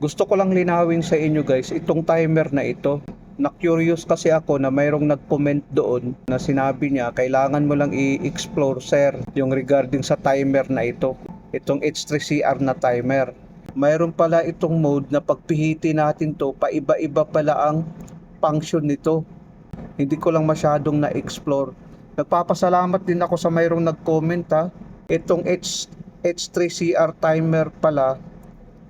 Gusto ko lang linawin sa inyo guys, itong timer na ito. Na-curious kasi ako na mayroong nag-comment doon na sinabi niya kailangan mo lang i-explore sir yung regarding sa timer na ito. Itong H3CR na timer. Mayroon pala itong mode na pagpihiti natin to, paiba-iba pala ang function nito. Hindi ko lang masyadong na-explore. Nagpapasalamat din ako sa mayroong nag-comment ha. Itong H3CR timer pala,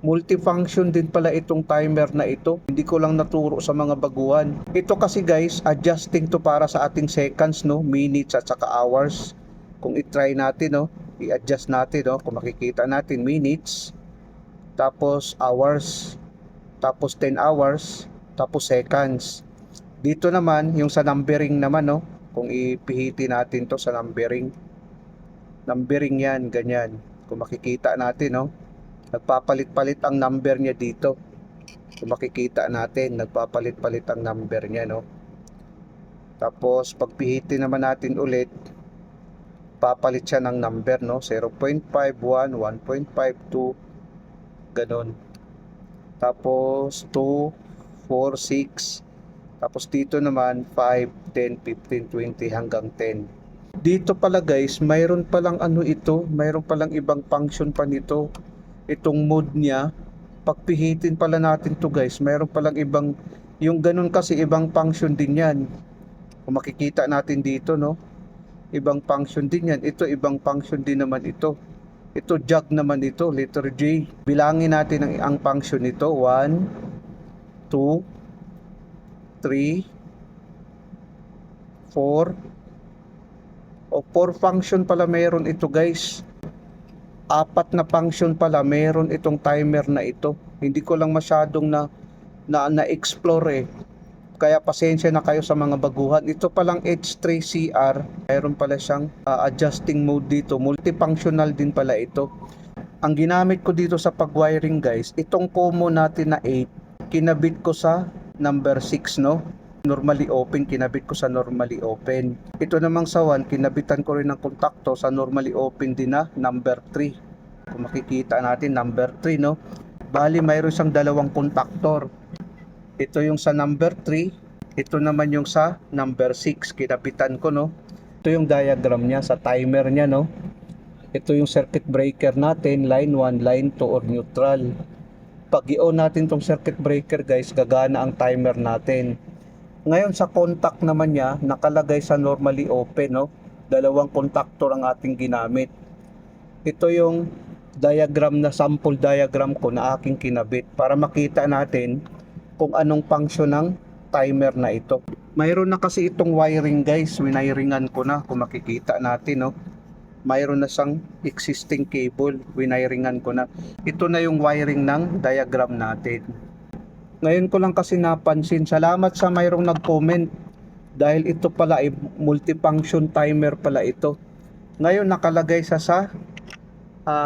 multifunction din pala itong timer na ito. Hindi ko lang naturo sa mga baguhan. Ito kasi guys, adjusting to para sa ating seconds, no, minutes at saka hours. Kung i-try natin, no, i-adjust natin, no, kung makikita natin minutes, tapos hours, tapos 10 hours, tapos seconds. Dito naman, yung sa numbering naman, no, kung ipihiti natin to sa numbering. Numbering yan, ganyan. Kung makikita natin, no, nagpapalit-palit ang number niya dito. Kung makikita natin, nagpapalit-palit ang number niya, no. Tapos pagpihiti naman natin ulit, papalit siya ng number, no. 0.51, 1.52, ganon. Tapos 2, 4, 6. Tapos dito naman 5, 10, 15, 20 hanggang 10. Dito pala guys, mayroon palang ano ito, mayroon palang ibang function pa nito. Itong mode niya, pagpihitin pala natin to guys, mayroon palang ibang, yung ganun kasi ibang function din yan. Kung makikita natin dito, no, ibang function din yan. Ito ibang function din naman ito. Ito jog naman ito, letter J. Bilangin natin ang function nito. 1, 2, 3, 4. O 4 function pala meron ito guys. 4 na function pala meron itong timer na ito. Hindi ko lang masyadong na-explore eh. Kaya pasensya na kayo sa mga baguhan. Ito palang H3CR, meron pala siyang adjusting mode dito. Multifunctional din pala ito. Ang ginamit ko dito sa pag-wiring guys, itong commo natin na 8, kinabit ko sa number 6, no? Normally open, kinabit ko sa normally open. Ito namang sa 1, kinabitan ko rin ng kontakto sa normally open din na number 3. Kung makikita natin, number 3, no? Bali, mayroon siyang dalawang kontaktor. Ito yung sa number 3, ito naman yung sa number 6, kinabitan ko, no? Ito yung diagram niya sa timer niya, no? Ito yung circuit breaker natin, line 1, line 2 or neutral. Pag i-on natin tong circuit breaker guys, gagana ang timer natin. Ngayon sa contact naman niya, nakalagay sa normally open, no? Dalawang kontaktor ang ating ginamit. Ito yung diagram na sample diagram ko na aking kinabit para makita natin kung anong function ng timer na ito. Mayroon na kasi itong wiring guys, winiringan ko na kung makikita natin, no? Mayroon na siyang existing cable, winiringan ko na. Ito na yung wiring ng diagram natin. Ngayon ko lang kasi napansin, salamat sa mayroong nag-comment dahil ito pala ay multifunction timer pala ito. Ngayon nakalagay sa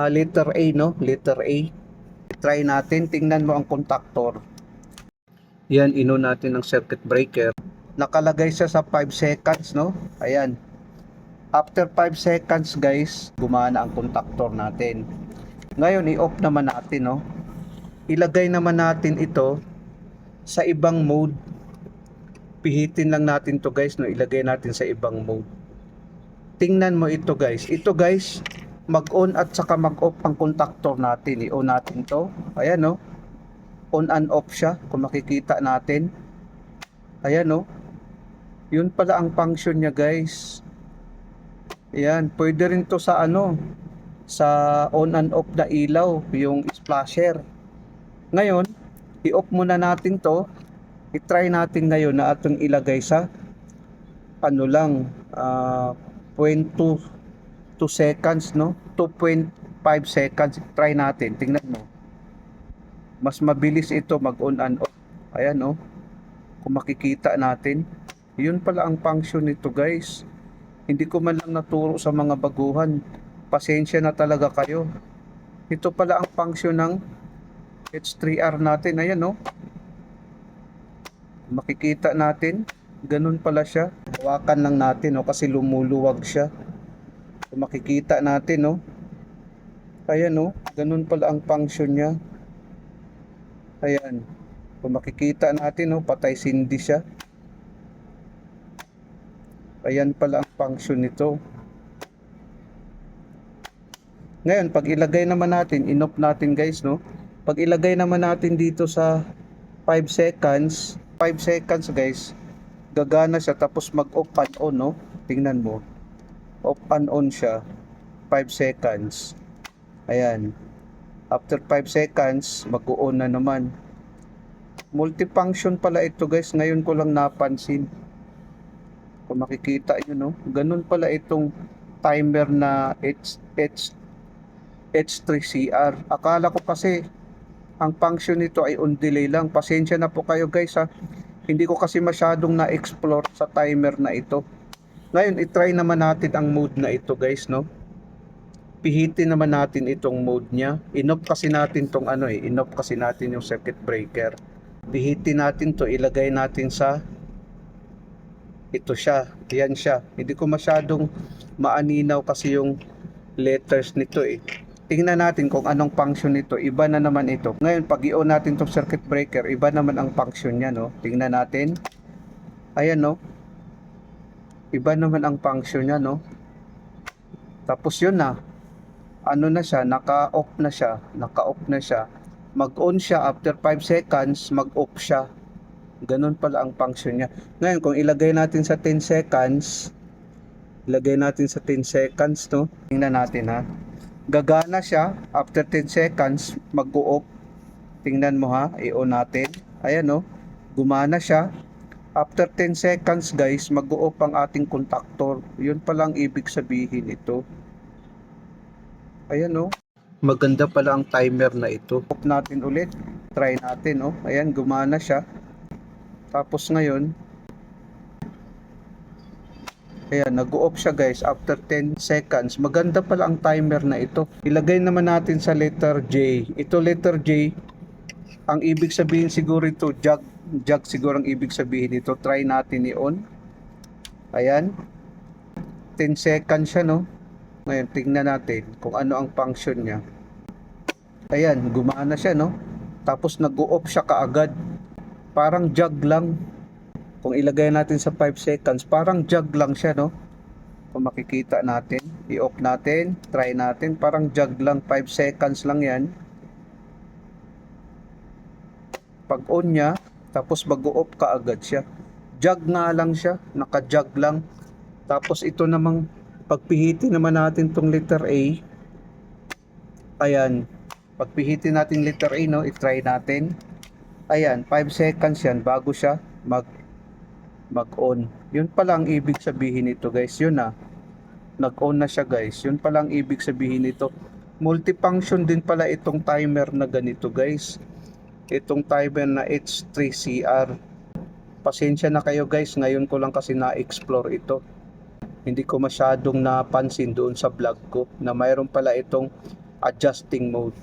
letter A, no? Letter A. Try natin, tingnan mo ang contactor. Yan, ino natin ang circuit breaker. Nakalagay siya sa 5 seconds, no? Ayan. After 5 seconds guys, gumana ang contactor natin. Ngayon i-off naman natin, no? Ilagay naman natin ito sa ibang mode. Pihitin lang natin to guys, no? Ilagay natin sa ibang mode. Tingnan mo ito guys. Ito guys, mag-on at saka mag-off ang contactor natin. I-on natin to. Ayan, no? On and off siya. Kung makikita natin. Ayan, no? Yun pala ang function niya guys. Ayan. Pwede rin to sa sa on and off na ilaw. Yung splasher. Ngayon, i-off muna natin to. I-try natin ngayon na atong ilagay sa 0.2 seconds, no? 2.5 seconds. Try natin. Tingnan mo. Mas mabilis ito mag-on and off. Ayan, no? Kung makikita natin. Yun pala ang function nito, guys. Hindi ko man lang naturo sa mga baguhan. Pasensya na talaga kayo. Ito pala ang function ng H3R natin. Ayan, no? Makikita natin. Ganun pala siya. Hawakan lang natin, no? Kasi lumuluwag siya. Kung makikita natin, no? Ayan, no? Ganun pala ang function niya. Ayan. Kung makikita natin, no, patay sindi siya. Ayan pala ang function nito. Ngayon, pag ilagay naman natin, in-off natin guys, no? Pag ilagay naman natin dito sa 5 seconds, 5 seconds guys, gagana siya tapos mag-off and on, no? Tingnan mo. Off and on siya. 5 seconds. Ayan. After 5 seconds, mag-on na naman. Multifunction pala ito guys, ngayon ko lang napansin. Kung makikita nyo, no? Ganun pala itong timer na H3CR. Akala ko kasi ang function nito ay on delay lang. Pasensya na po kayo guys ha. Hindi ko kasi masyadong na-explore sa timer na ito. Ngayon, itry naman natin ang mode na ito guys, no? Pihitin naman natin itong mode niya. In-off kasi natin tong ano in-off kasi natin yung circuit breaker. Pihitin natin to, ilagay natin sa ito siya, yan siya. Hindi ko masyadong maaninaw kasi yung letters nito Tingnan natin kung anong function nito. Iba na naman ito. Ngayon, pag i-on natin tong circuit breaker, iba naman ang function niya, no? Tingnan natin. Ayan, no? Iba naman ang function niya, no? Tapos yun na. Ano na siya, naka-off na siya. Naka-off na siya. Mag-on siya after 5 seconds, mag-off siya. Ganun pala ang function niya. Ngayon, kung ilagay natin sa 10 seconds, ilagay natin sa 10 seconds, no? Tingnan natin, ha? Gagana siya after 10 seconds, mag-off. Tingnan mo, ha? I-on natin. Ayan, no? Gumana siya. After 10 seconds, guys, mag-off ang ating contactor. Yun palang ibig sabihin ito. Ayan, no? Maganda pala ang timer na ito. Off natin ulit. Try natin, no? Ayan, gumana siya. Tapos ngayon, ayan, nag-off siya guys after 10 seconds. Maganda pala ang timer na ito. Ilagay naman natin sa letter J. Ito letter J, ang ibig sabihin siguro ito, jog siguro ang ibig sabihin ito. Try natin i-on. Ayan. 10 seconds siya, no? Ngayon, tingnan natin kung ano ang function niya. Ayan, gumana siya, no? Tapos nag-off siya kaagad. Parang jog lang. Kung ilagay natin sa 5 seconds, parang jog lang siya, no? Kung makikita natin, i-off natin, try natin, parang jog lang, 5 seconds lang yan. Pag on niya, tapos mag-off ka agad siya. Jog nga lang siya, naka-jog lang. Tapos ito namang, pagpihitin naman natin tong letter A. Ayan, pagpihitin natin letter A, no? I-try natin. Ayan, 5 seconds yan bago siya mag-on. Yun pala ang ibig sabihin nito guys. Yun na. Nag-on na siya guys. Yun pala ang ibig sabihin nito. Multifunction din pala itong timer na ganito guys. Itong timer na H3CR. Pasensya na kayo guys. Ngayon ko lang kasi na-explore ito. Hindi ko masyadong napansin doon sa vlog ko na mayroon pala itong adjusting mode.